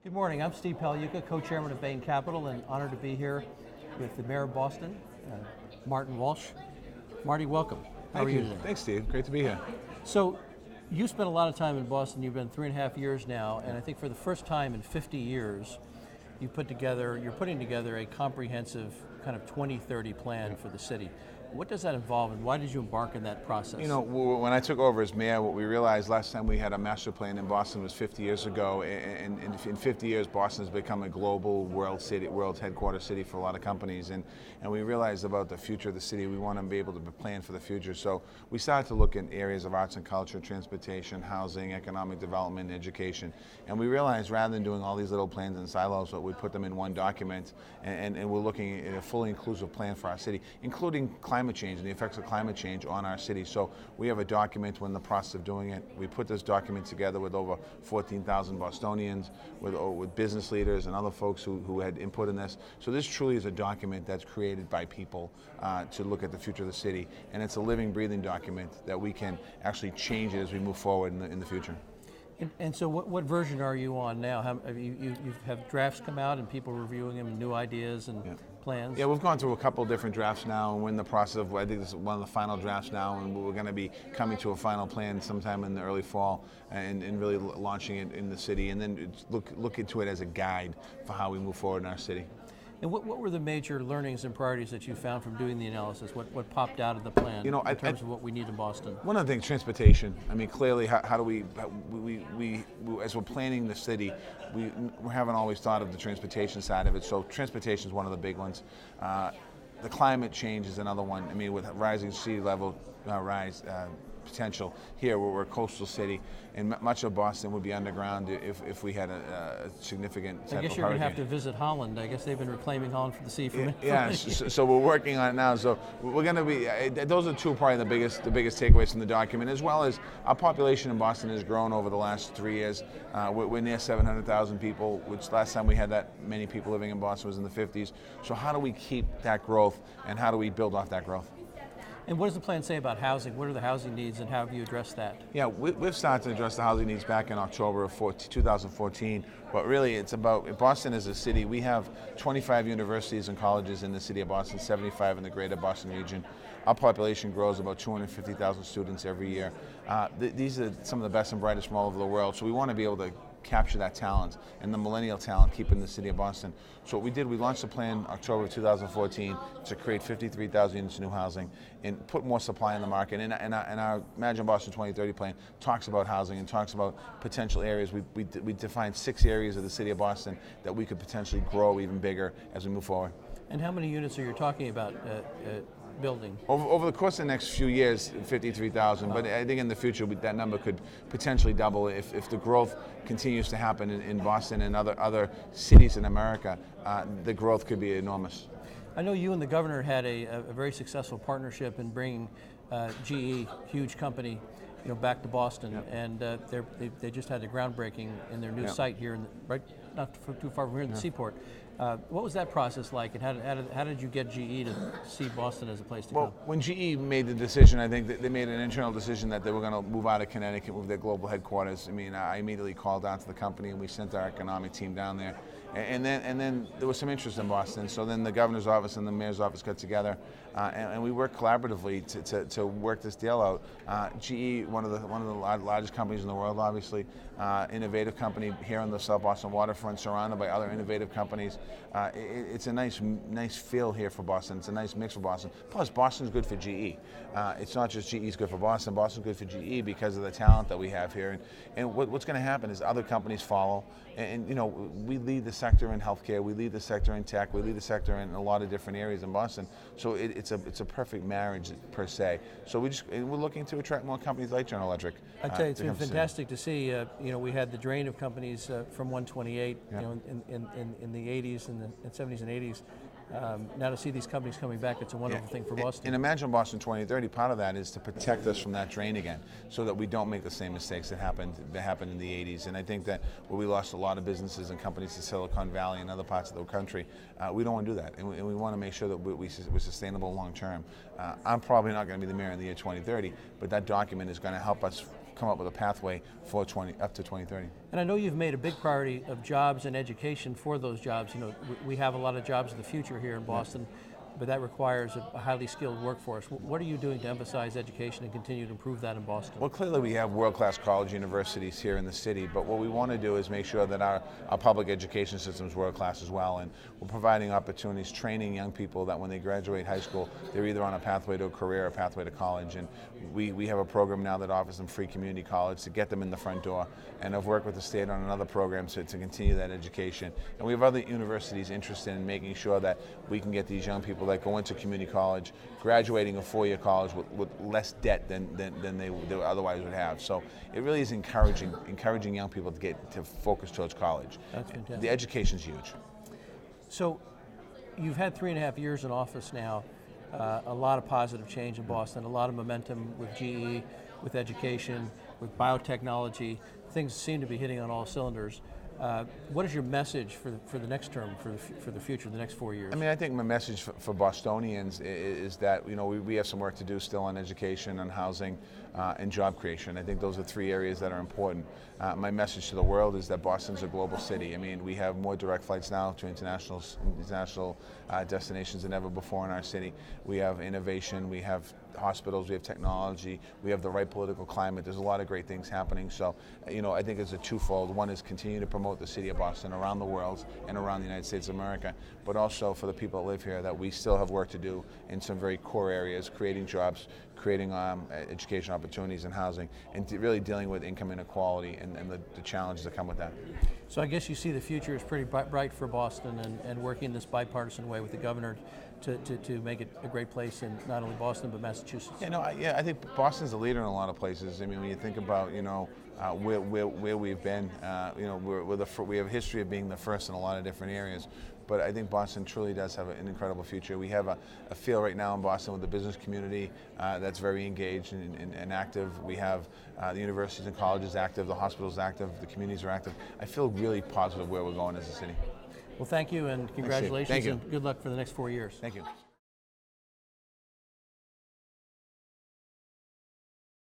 Good morning. I'm Steve Pagliuca, co-chairman of Bain Capital, and honored to be here with the mayor of Boston, Marty Walsh. Marty, welcome. How are you today? Thanks, Steve. Great to be here. So, you spent a lot of time in Boston. You've been 3.5 years now, and I think for the first time in 50 years, you're putting together a comprehensive kind of 2030 plan for the city. What does that involve, and why did you embark in that process? You know, when I took over as mayor, what we realized last time we had a master plan in Boston was 50 years ago, and in 50 years, Boston has become a global world headquarters city for a lot of companies, and we realized about the future of the city. We want to be able to plan for the future, so we started to look in areas of arts and culture, transportation, housing, economic development, education, and we realized rather than doing all these little plans in silos, we put them in one document, and we're looking at a fully inclusive plan for our city, including climate change and the effects of climate change on our city. So we have a document. We're in the process of doing it. We put this document together with over 14,000 Bostonians, with business leaders and other folks who had input in this. So this truly is a document that's created by people to look at the future of the city, and it's a living, breathing document that we can actually change it as we move forward in the future. And so what version are you on now? You have drafts come out and people reviewing them, new ideas and plans? Yeah, we've gone through a couple of different drafts now, and we're in the process of, I think this is one of the final drafts now, and we're going to be coming to a final plan sometime in the early fall and really launching it in the city, and then look into it as a guide for how we move forward in our city. And what were the major learnings and priorities that you found from doing the analysis? What popped out of the plan in terms of what we need in Boston? One of the things, transportation. I mean, clearly, how do we as we're planning the city, we haven't always thought of the transportation side of it. So transportation is one of the big ones. The climate change is another one. I mean, with rising sea level potential here, we're a coastal city, and much of Boston would be underground if we had a significant I guess you're going to have to visit Holland. I guess they've been reclaiming Holland from the sea for so we're working on it now. So we're going to be. Those are two probably the biggest takeaways from the document, as well as our population in Boston has grown over the last 3 years. We're near 700,000 people, which last time we had that many people living in Boston was in the 50s. So how do we keep that growth, and how do we build off that growth? And what does the plan say about housing? What are the housing needs, and how have you addressed that? Yeah, we've started to address the housing needs back in October of 2014, but really it's about, Boston as a city, we have 25 universities and colleges in the city of Boston, 75 in the greater Boston region. Our population grows about 250,000 students every year. These are some of the best and brightest from all over the world, so we want to be able to capture that talent and the millennial talent keeping the city of Boston. So what we did, we launched a plan October of 2014 to create 53,000 units of new housing and put more supply in the market. And our Imagine Boston 2030 plan talks about housing and talks about potential areas. We defined 6 areas of the city of Boston that we could potentially grow even bigger as we move forward. And how many units are you talking about building? Over the course of the next few years, 53,000, but I think in the future that number could potentially double if the growth continues to happen in Boston and other cities in America. The growth could be enormous. I know you and the governor had a very successful partnership in bringing GE, huge company, back to Boston, and they just had a groundbreaking in their new site here, not too far from here in the Seaport. What was that process like, and how did you get GE to see Boston as a place to go? Well, when GE made the decision, I think that they made an internal decision that they were going to move out of Connecticut, move their global headquarters. I mean, I immediately called down to the company, and we sent our economic team down there. And then there was some interest in Boston. So then the governor's office and the mayor's office got together, and we worked collaboratively to work this deal out. GE, one of the largest companies in the world, obviously, innovative company here on the South Boston waterfront, surrounded by other innovative companies. It's a nice feel here for Boston. It's a nice mix for Boston. Plus, Boston's good for GE. It's not just GE's good for Boston. Boston's good for GE because of the talent that we have here. And what's going to happen is other companies follow. And we lead the sector in healthcare. We lead the sector in tech. We lead the sector in a lot of different areas in Boston. So it's a perfect marriage per se. So we're looking to attract more companies like General Electric. I tell you, it's been fantastic to see. We had the drain of companies from 128, in the 80s and the 70s and 80s. Now to see these companies coming back, it's a wonderful thing for Boston. And Imagine Boston 2030, part of that is to protect us from that drain again, so that we don't make the same mistakes that happened in the 80s. And I think that where we lost a lot of businesses and companies to Silicon Valley and other parts of the country, we don't want to do that. And we want to make sure that we're sustainable long term. I'm probably not going to be the mayor in the year 2030, but that document is going to help us come up with a pathway for up to 2030. And I know you've made a big priority of jobs and education for those jobs. You know, we have a lot of jobs of the future here in Boston, but that requires a highly skilled workforce. What are you doing to emphasize education and continue to improve that in Boston? Well, clearly we have world-class college universities here in the city, but what we want to do is make sure that our public education system is world-class as well, and we're providing opportunities, training young people that when they graduate high school, they're either on a pathway to a career or a pathway to college, and we have a program now that offers them free community college to get them in the front door, and I've worked with the state on another program to continue that education. And we have other universities interested in making sure that we can get these young people that go into community college, graduating a four-year college with less debt than they otherwise would have. So it really is encouraging young people to get to focus towards college. That's fantastic. The education's huge. So you've had 3.5 years in office now, a lot of positive change in Boston, a lot of momentum with GE, with education, with biotechnology. Things seem to be hitting on all cylinders. What is your message for the next term, for the future, the next 4 years? I mean, I think my message for Bostonians is that we have some work to do still on education, on housing, and job creation. I think those are three areas that are important. My message to the world is that Boston's a global city. I mean, we have more direct flights now to international destinations than ever before in our city. We have innovation, we have hospitals, we have technology, we have the right political climate. There's a lot of great things happening. So, I think it's a twofold. One is continue to promote the city of Boston around the world and around the United States of America, but also for the people that live here that we still have work to do in some very core areas, creating jobs, creating education opportunities and housing, and really dealing with income inequality and the challenges that come with that. So I guess you see the future is pretty bright for Boston and working this bipartisan way with the governor to make it a great place in not only Boston but Massachusetts. I think Boston's a leader in a lot of places. I mean, when you think about where we've been, we have a history of being the first in a lot of different areas. But I think Boston truly does have an incredible future. We have a feel right now in Boston with the business community that's very engaged and active. We have the universities and colleges active, the hospitals active, the communities are active. I feel really positive where we're going as a city. Well, thank you and congratulations. Thank you. And good luck for the next 4 years. Thank you.